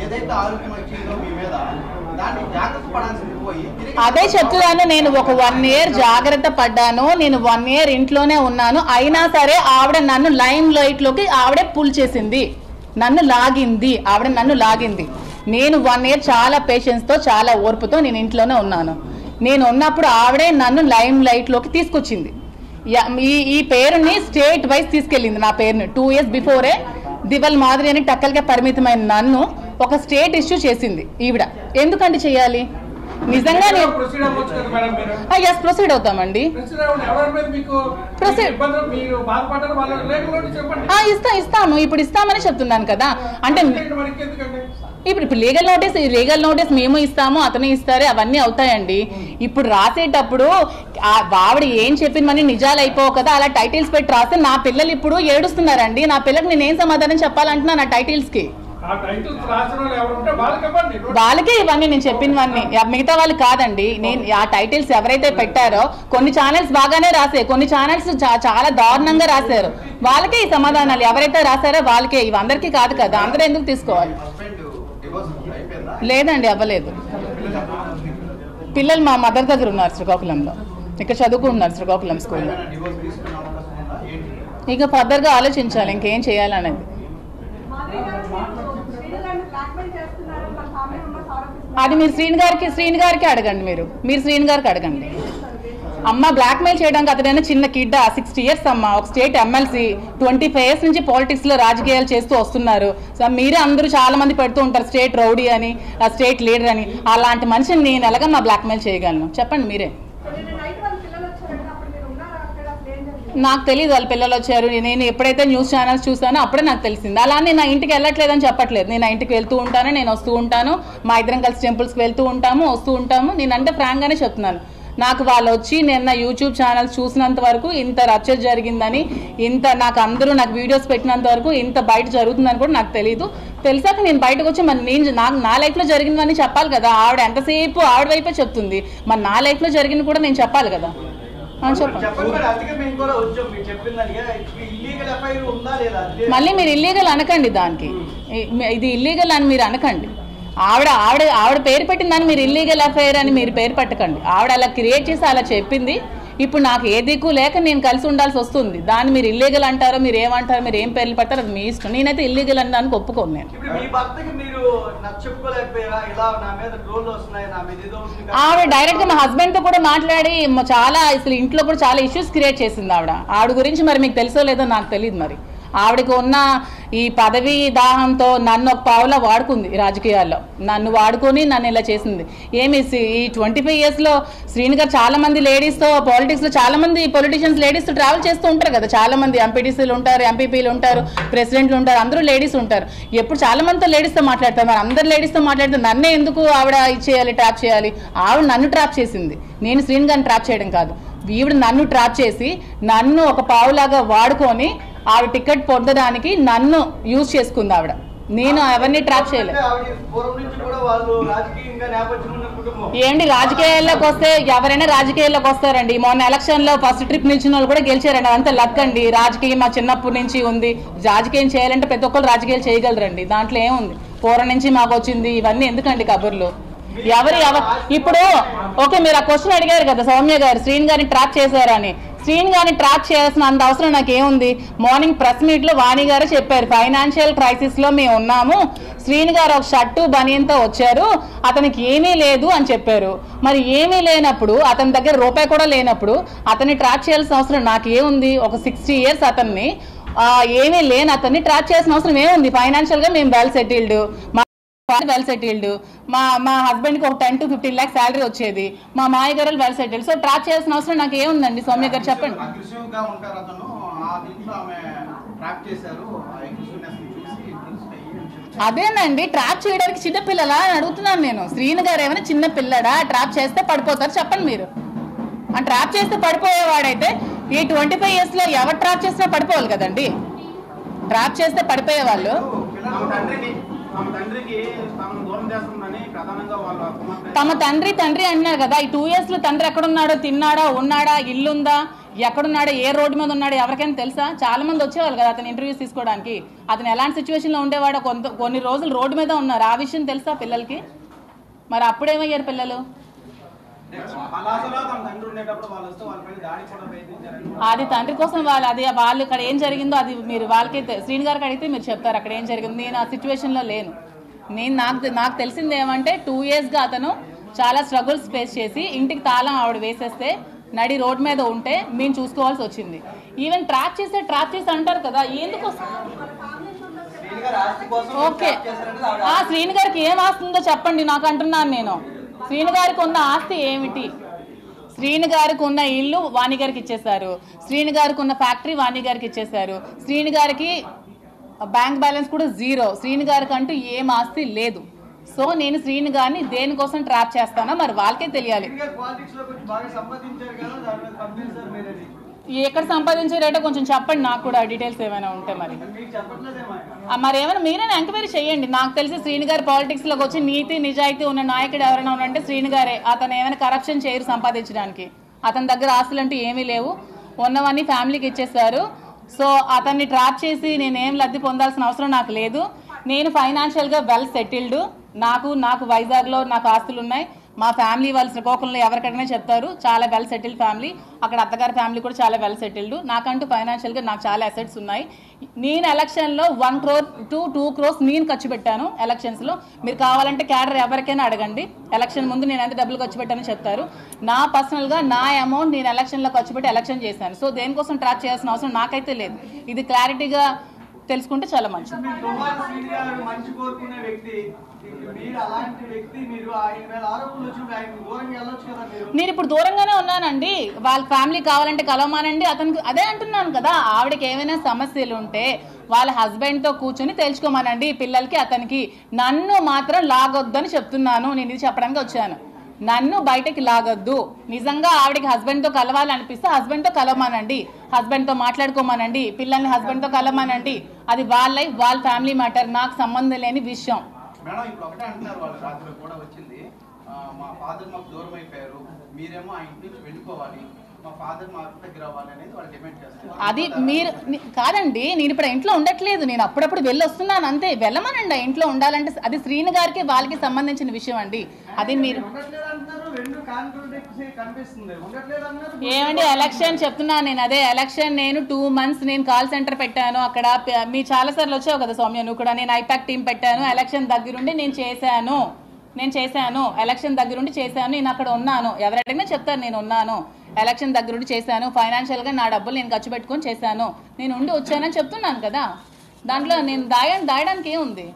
ఏదైతే ఆరోగ్యం వచ్చిందో మీ మీద దాన్ని జాగ్రత్త పడాల్సింది పోయి అదే చెప్తున్నాను. నేను ఒక 1 year జాగ్రత్త పడ్డాను. నేను 1 year ఇంట్లోనే ఉన్నాను. అయినా సరే ఆవిడ నన్ను లైమ్ లైట్ లోకి ఆవిడే పుల్ చేసింది, నన్ను లాగింది, ఆవిడ నన్ను లాగింది. నేను 1 year చాలా పేషెన్స్ తో చాలా ఓర్పుతో నేను ఇంట్లోనే ఉన్నాను. నేను ఉన్నప్పుడు ఆవిడే నన్ను లైమ్ లైట్ లోకి తీసుకొచ్చింది. ఈ పేరుని స్టేట్ వైజ్ తీసుకెళ్ళింది. నా పేరుని 2 years బిఫోరే దివల్ మాదిరి అని టక్కలకే పరిమితమైన నన్ను ఒక స్టేట్ ఇష్యూ చేసింది ఈవిడ. ఎందుకంటే చెయ్యాలి? నిజంగా ప్రొసీడ్ అవుతామండి. ఇస్తాము, ఇప్పుడు ఇస్తామని చెప్తున్నాను కదా. అంటే ఇప్పుడు లీగల్ నోటీస్ మేము ఇస్తాము, అతను ఇస్తారు, అవన్నీ అవుతాయండి. ఇప్పుడు రాసేటప్పుడు ఆవిడ ఏం చెప్పిందని నిజాలు అయిపోవు కదా, అలా టైటిల్స్ పెట్టి రాస్తే నా పిల్లలు ఇప్పుడు ఏడుస్తున్నారండి. నా పిల్లలకు నేనేం సమాధానం చెప్పాలంటున్నా నా టైటిల్స్ కి? వాళ్ళకే ఇవన్నీ నేను చెప్పినవన్నీ, మిగతా వాళ్ళు కాదండి. నేను ఆ టైటిల్స్ ఎవరైతే పెట్టారో కొన్ని ఛానల్స్ బాగానే రాసాయి, కొన్ని ఛానల్స్ చాలా దారుణంగా రాశారు. వాళ్ళకే ఈ సమాధానాలు ఎవరైతే రాశారో వాళ్ళకే, ఇవి అందరికీ కాదు కదా. అందరూ ఎందుకు తీసుకోవాలి? లేదండి, అవ్వలేదు. పిల్లలు మా మదర్ దగ్గర ఉన్నారు శ్రీకాకుళంలో, ఇక్కడ చదువుకుంటున్నారు శ్రీకాకుళం స్కూల్లో. ఇక ఫర్దర్గా ఆలోచించాలి ఇంకేం చేయాలనేది. అది మీరు శ్రీని గారికి అడగండి. మీరు శ్రీని గారికి అడగండి. అమ్మ బ్లాక్మెయిల్ చేయడానికి అతడైనా చిన్న కిడ్, 60 years అమ్మ, ఒక స్టేట్ ఎమ్మెల్సీ, 25 years నుంచి పాలిటిక్స్ లో రాజకీయాలు చేస్తూ వస్తున్నారు. సో మీరే అందరూ చాలా మంది పెడుతూ ఉంటారు స్టేట్ రౌడీ అని, స్టేట్ లీడర్ అని. అలాంటి మనిషిని నేను ఎలాగ బ్లాక్మెయిల్ చేయగలను చెప్పండి మీరే. నాకు తెలియదు వాళ్ళ పిల్లలు వచ్చారు. నేను ఎప్పుడైతే న్యూస్ ఛానల్స్ చూసానో అప్పుడే నాకు తెలిసింది. అలానే నా ఇంటికి వెళ్ళట్లేదని చెప్పట్లేదు. నేను ఇంటికి వెళ్తూ ఉంటాను, నేను వస్తూ ఉంటాను, మా ఇద్దరం కలిసి టెంపుల్స్కి వెళ్తూ ఉంటాము, వస్తూ ఉంటాము. నేనంటే ఫ్రాంక్గానే చెప్తున్నాను. నాకు వాళ్ళు వచ్చి నిన్న యూట్యూబ్ ఛానల్స్ చూసినంత వరకు ఇంత రచ్చ జరిగిందని, నాకు అందరూ నాకు వీడియోస్ పెట్టినంత వరకు ఇంత బయట జరుగుతుందని కూడా నాకు తెలియదు. తెలిసాక నేను బయటకు వచ్చి నా లైఫ్లో జరిగిందని చెప్పాలి కదా. ఆవిడ ఎంతసేపు ఆవిడ వైపే చెప్తుంది, మరి నా లైఫ్లో జరిగింది కూడా నేను చెప్పాలి కదా. మళ్ళీ మీరు ఇల్లీగల్ అనకండి, దానికి ఇది ఇల్లీగల్ అని మీరు అనకండి. ఆవిడ పేరు పెట్టిందని మీరు ఇల్లీగల్ అఫైర్ అని మీరు పేరు పెట్టకండి. ఆవిడ అలా క్రియేట్ చేసి అలా చెప్పింది. ఇప్పుడు నాకు ఏ దిక్కు లేక నేను కలిసి ఉండాల్సి వస్తుంది. దాన్ని మీరు ఇల్లీగల్ అంటారో, మీరు ఏమంటారో, మీరు ఏం పేర్లు పెడతారో అది మీ ఇష్టం. నేనైతే ఇల్లీగల్ అని దానికి ఒప్పుకోను. నేను ఆవిడ డైరెక్ట్ గా మా హస్బెండ్ తో కూడా మాట్లాడి చాలా అసలు ఇంట్లో కూడా చాలా ఇష్యూస్ క్రియేట్ చేసింది ఆవిడ గురించి. మరి మీకు తెలుసో లేదో నాకు తెలియదు. మరి ఆవిడకి ఉన్న ఈ పదవి దాహంతో నన్ను ఒక పావులా వాడుకుంది రాజకీయాల్లో. నన్ను వాడుకొని నన్ను ఇలా చేసింది. ఈ 25 years లో శ్రీని గారు చాలా మంది లేడీస్తో పాలిటిక్స్లో చాలా మంది పొలిటీషియన్స్ లేడీస్తో ట్రావెల్ చేస్తూ ఉంటారు కదా. చాలా మంది ఎంపీటీసీలు ఉంటారు, ఎంపీపీలు ఉంటారు, ప్రెసిడెంట్లు ఉంటారు, అందరూ లేడీస్ ఉంటారు. ఎప్పుడు చాలా మందితో లేడీస్తో మాట్లాడతారు. మరి అందరు లేడీస్తో మాట్లాడితే నన్నే ఎందుకు ఆవిడ ఇచ్చేయాలి, ట్రాప్ చేయాలి? ఆవిడ నన్ను ట్రాప్ చేసింది, నేను శ్రీని గారిని ట్రాప్ చేయడం కాదు. ఈవిడ నన్ను ట్రాప్ చేసి నన్ను ఒక పావులాగా వాడుకొని ఆవిడ టికెట్ పొందడానికి నన్ను యూజ్ చేసుకుంది ఆవిడ. నేను ఎవరిని ట్రాప్ చేయలేదు. ఏంటి రాజకీయాల్లోకి వస్తే ఎవరైనా రాజకీయాల్లోకి వస్తారండి. మొన్న ఎలక్షన్ లో ఫస్ట్ ట్రిప్ నిలిచిన వాళ్ళు కూడా గెలిచారండి. అదంతా లక్ అండి. రాజకీయం మా చిన్నప్పటి నుంచి ఉంది. రాజకీయం చేయాలంటే ప్రతి ఒక్కరు రాజకీయాలు చేయగలరండి. దాంట్లో ఏముంది? పూర్వం నుంచి మాకు వచ్చింది. ఇవన్నీ ఎందుకండి కబుర్లు? ఇప్పుడు ఓకే, మీరు ఆ క్వశ్చన్ అడిగారు కదా సౌమ్య గారు, శ్రీని గారిని ట్రాప్ చేశారని. శ్రీని గారిని ట్రాప్ చేయాల్సిన అంత అవసరం నాకేముంది? మార్నింగ్ ప్రెస్ మీట్ లో వాణి గారు చెప్పారు, ఫైనాన్షియల్ క్రైసిస్ లో మేము ఉన్నాము, శ్రీని గారు ఒక షర్టు బనియంతో వచ్చారు, అతనికి ఏమీ లేదు అని చెప్పారు. మరి ఏమీ లేనప్పుడు, అతని దగ్గర రూపాయి కూడా లేనప్పుడు అతన్ని ట్రాప్ చేయాల్సిన అవసరం నాకేముంది? ఒక 60 years అతన్ని ఏమీ లేని అతన్ని ట్రాప్ చేయాల్సిన అవసరం ఏముంది? ఫైనాన్షియల్ గా మేము వెల్ సెటిల్డ్, మా హస్బెండ్ కి ఒక 10 to 15 lakhs శాలరీ వచ్చేది, మా మాయ గారు వెల్ సెటిల్డ్. సో ట్రాప్ చేయాల్సిన అవసరం నాకు ఏముందండి? సౌమ్య గారు చెప్పండి. అదేనండి, ట్రాప్ చేయడానికి చిన్నపిల్లలా అని అడుగుతున్నాను నేను. శ్రీని గారు ఏమైనా చిన్న పిల్లడా? ట్రాప్ చేస్తే పడిపోతారు చెప్పండి మీరు. ఆ ట్రాప్ చేస్తే పడిపోయేవాడైతే ఈ 25 years లో ఎవరు ట్రాప్ చేసినా పడిపోవాలి కదండి. ట్రాప్ చేస్తే పడిపోయేవాళ్ళు. తమ తండ్రి అంటున్నారు కదా. ఈ 2 years లో తండ్రి ఎక్కడున్నాడో, తిన్నాడా, ఉన్నాడా, ఇల్లుందా, ఎక్కడున్నాడో ఏ రోడ్డు మీద ఉన్నాడో ఎవరికైనా తెలుసా? చాలా మంది వచ్చేవాళ్ళు కదా అతను ఇంటర్వ్యూస్ తీసుకోవడానికి. అతను ఎలాంటి సిచ్యువేషన్లో ఉండేవాడో కొన్ని రోజులు రోడ్డు మీద ఉన్నారు. ఆ విషయం తెలుసా పిల్లలకి? మరి అప్పుడేమయ్యారు పిల్లలు? అది తండ్రి కోసం వాళ్ళు ఇక్కడ ఏం జరిగిందో అది మీరు వాళ్ళకైతే శ్రీని గారికి అడిగితే మీరు చెప్తారు అక్కడ ఏం జరిగింది. నేను ఆ సిచ్యువేషన్లో లేను. నాకు తెలిసింది ఏమంటే 2 yearsగా అతను చాలా స్ట్రగుల్స్ ఫేస్ చేసి ఇంటికి తాళం ఆవిడ వేసేస్తే నడి రోడ్ మీద ఉంటే మేము చూసుకోవాల్సి వచ్చింది. ఈవెన్ ట్రాప్ చేసి అంటారు కదా, ఎందుకు? ఓకే, శ్రీని గారికి ఏం ఆస్తుందో చెప్పండి నాకు అంటున్నాను నేను. శ్రీని గారికి ఉన్న ఆస్తి ఏమిటి? శ్రీని గారికి ఉన్న ఇల్లు వాణి గారికి ఇచ్చేశారు. శ్రీని గారికి ఉన్న ఫ్యాక్టరీ వాణి గారికి ఇచ్చేశారు. శ్రీని గారికి బ్యాంక్ బ్యాలెన్స్ కూడా 0. శ్రీని గారికి అంటూ ఏం ఆస్తి లేదు. సో నేను శ్రీని గారిని దేనికోసం ట్రాప్ చేస్తానో మరి వాళ్ళకే తెలియాలి. ఎక్కడ సంపాదించారేటో కొంచెం చెప్పండి నాకు కూడా డీటెయిల్స్ ఏమైనా ఉంటే. మరి ఏమైనా మీరైనా ఎంక్వైరీ చేయండి. నాకు తెలిసి శ్రీని గారి పాలిటిక్స్లోకి వచ్చి నీతి నిజాయితీ ఉన్న నాయకుడు ఎవరైనా ఉన్నారంటే శ్రీని గారే. అతను ఏమైనా కరప్షన్ చేయరు సంపాదించడానికి. అతని దగ్గర ఆస్తులు అంటూ ఏమీ లేవు, ఉన్నవన్నీ ఫ్యామిలీకి ఇచ్చేస్తారు. సో అతన్ని ట్రాప్ చేసి నేనేం లబ్ధి పొందాల్సిన అవసరం నాకు లేదు. నేను ఫైనాన్షియల్గా వెల్ సెటిల్డ్. నాకు వైజాగ్లో నాకు ఆస్తులు ఉన్నాయి. మా ఫ్యామిలీ వాళ్ళు శ్రీకాకుళంలో ఎవరికైనా చెప్తారు చాలా వెల్ సెటిల్డ్ ఫ్యామిలీ. అక్కడ అత్తగారి ఫ్యామిలీ కూడా చాలా వెల్ సెటిల్డ్. నాకంటూ ఫైనాన్షియల్గా నాకు చాలా అసెట్స్ ఉన్నాయి. నేను ఎలక్షన్లో 1 crore to 2 crores నేను ఖర్చు పెట్టాను ఎలక్షన్స్లో. మీరు కావాలంటే క్యాడర్ ఎవరికైనా అడగండి. ఎలక్షన్ ముందు నేను ఎంత డబ్బులు ఖర్చు పెట్టానో చెప్తారు. నా పర్సనల్గా నా అమౌంట్ నేను ఎలక్షన్లో ఖర్చు పెట్టి ఎలక్షన్ చేశాను. సో దేనికోసం ట్రాప్ చేయాల్సిన అవసరం నాకైతే లేదు. ఇది క్లారిటీగా తెలుసుకుంటే చాలా మంచిది. నేను ఇప్పుడు దూరంగానే ఉన్నానండి. వాళ్ళ ఫ్యామిలీ కావాలంటే కలవమానండి. అతనికి అదే అంటున్నాను కదా, ఆవిడకి ఏమైనా సమస్యలు ఉంటే వాళ్ళ హస్బెండ్తో కూర్చొని తెలుసుకోమానండి పిల్లలకి అతనికి. నన్ను మాత్రం లాగొద్దని చెప్తున్నాను. నేను ఇది చెప్పడానికి వచ్చాను. నన్ను బయటకి లాగొద్దు. నిజంగా ఆవిడకి హస్బెండ్తో కలవాలనిపిస్తే హస్బెండ్తో కలవమానండి, హస్బెండ్తో మాట్లాడుకోమానండి, పిల్లల్ని హస్బెండ్తో కలవమానండి. అది వాళ్ళ లైఫ్, వాళ్ళ ఫ్యామిలీ మ్యాటర్, నాకు సంబంధం లేని విషయం. మేడం ఇప్పుడు ఒకటే అంటున్నారు, వాళ్ళు రాత్రి కూడా వచ్చింది, మా ఫాదర్ మాకు దూరం అయిపోయారు, మీరేమో ఆ ఇంటి నుంచి వెళ్ళిపోవాలి, మా ఫాదర్ మా దగ్గర అవ్వాలి అనేది వాళ్ళు డిమాండ్ చేస్తారు. అది మీరు కాదండి, నేను ఇప్పుడు ఇంట్లో ఉండట్లేదు, నేను అప్పుడప్పుడు వెళ్ళి వస్తున్నాను అంతే. వెళ్ళమనండి ఇంట్లో ఉండాలంటే. అది శ్రీని గారికి వాళ్ళకి సంబంధించిన విషయం అండి. అది మీరు ఏమండి ఎలక్షన్ చెప్తున్నాను నేను. అదే ఎలక్షన్ నేను 2 months నేను కాల్ సెంటర్ పెట్టాను అక్కడ. మీ చాలా సార్లు వచ్చావు కదా సౌమ్య, నువ్వు కూడా. నేను ఐపాక్ టీం పెట్టాను. ఎలక్షన్ దగ్గరుండి నేను చేశాను. ఎలక్షన్ దగ్గరుండి చేశాను. నేను అక్కడ ఉన్నాను. ఎవరైనా చెప్తారు నేను ఉన్నాను. ఎలక్షన్ దగ్గరుండి చేశాను. ఫైనాన్షియల్గా నా డబ్బులు నేను ఖర్చు పెట్టుకొని చేశాను. నేను ఉండి వచ్చానని చెప్తున్నాను కదా. దాంట్లో నేను దాయడానికి ఏముంది?